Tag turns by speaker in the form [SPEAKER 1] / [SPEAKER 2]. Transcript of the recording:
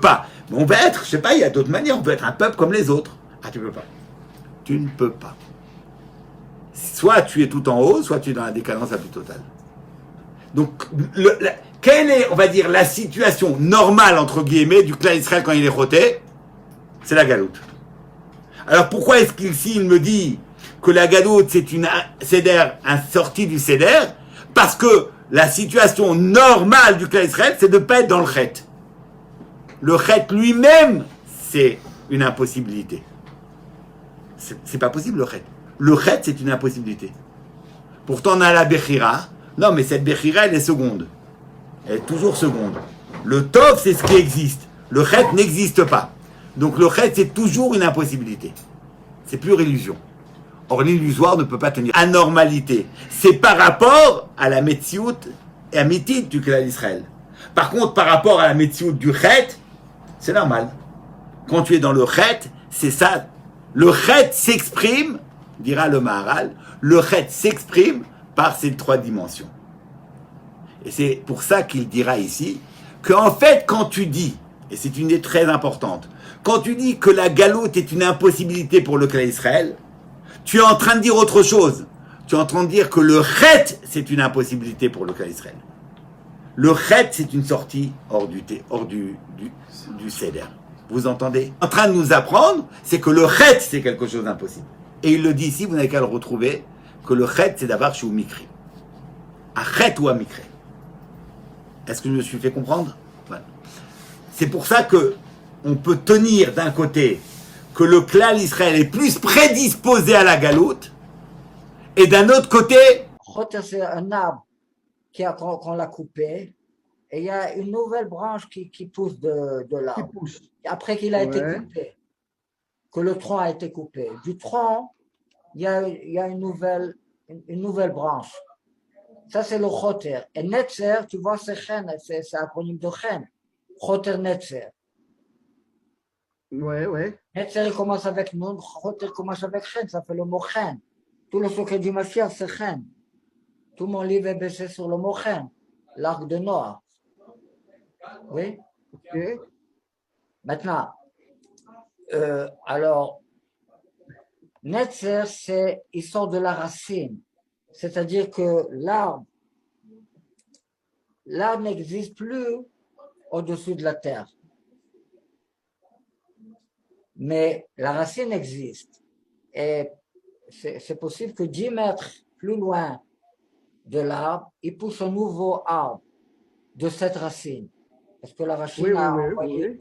[SPEAKER 1] pas. Mais on peut être, je sais pas, il y a d'autres manières, on peut être un peuple comme les autres. Ah, tu peux pas. Tu ne peux pas. Soit tu es tout en haut, soit tu es dans la décadence la plus totale. Donc, quelle est, on va dire, la situation normale, entre guillemets, du clan Israël quand il est roté? C'est la galoute. Alors pourquoi est-ce qu'ici il me dit que la galoute c'est une sortie du Seder? Parce que la situation normale du clan Israël, c'est de ne pas être dans le chet. Le chet lui-même, c'est une impossibilité. C'est pas possible le chet. Le chet, c'est une impossibilité. Pourtant, on a la Bechira. Non, mais cette Bechira, elle est seconde. Elle est toujours seconde. Le Tov, c'est ce qui existe. Le chet n'existe pas. Donc le chet, c'est toujours une impossibilité. C'est pure illusion. Or, l'illusoire ne peut pas tenir. Anormalité. C'est par rapport à la Metsiout et à Métit du clan d'Israël. Par contre, par rapport à la Metsiout du chet, c'est normal. Quand tu es dans le chet, c'est ça. Le chet s'exprime, dira le Maharal, le chet s'exprime par ces trois dimensions. Et c'est pour ça qu'il dira ici qu'en fait, quand tu dis, et c'est une idée très importante, quand tu dis que la galoute est une impossibilité pour le clan Israël, tu es en train de dire autre chose. Tu es en train de dire que le chet, c'est une impossibilité pour le clan Israël. Le chet, c'est une sortie hors du Seder. Vous entendez? En train de nous apprendre, c'est que le chet, c'est quelque chose d'impossible. Et il le dit ici, vous n'avez qu'à le retrouver, que le chet, c'est d'avoir chez Mikri. À chet ou à Mikri. Est-ce que je me suis fait comprendre? Voilà. C'est pour ça que on peut tenir d'un côté que le clan Israël est plus prédisposé à la galoute, et d'un autre côté...
[SPEAKER 2] C'est un arbre qu'on l'a coupé, et il y a une nouvelle branche qui pousse de l'arbre. Après qu'il a été coupé, que le tronc a été coupé. Du tronc, il y a une nouvelle branche. Ça, c'est le choter. Et netzer, tu vois, c'est chen, c'est l'acronyme de chen. Choter netzer.
[SPEAKER 3] Ouais.
[SPEAKER 2] Netzer, il commence avec nun, choter commence avec chen, ça fait le mot chen. Tout le secret du Mashiach, c'est chen. Tout mon livre est baissé sur le mot chen, l'arc de Noah. Oui?
[SPEAKER 3] Ok.
[SPEAKER 2] Maintenant, alors, netzer, il sort de la racine. C'est-à-dire que l'arbre n'existe plus au-dessus de la terre. Mais la racine existe. Et c'est possible que 10 mètres plus loin de l'arbre, il pousse un nouveau arbre de cette racine. Parce que la racine a envoyé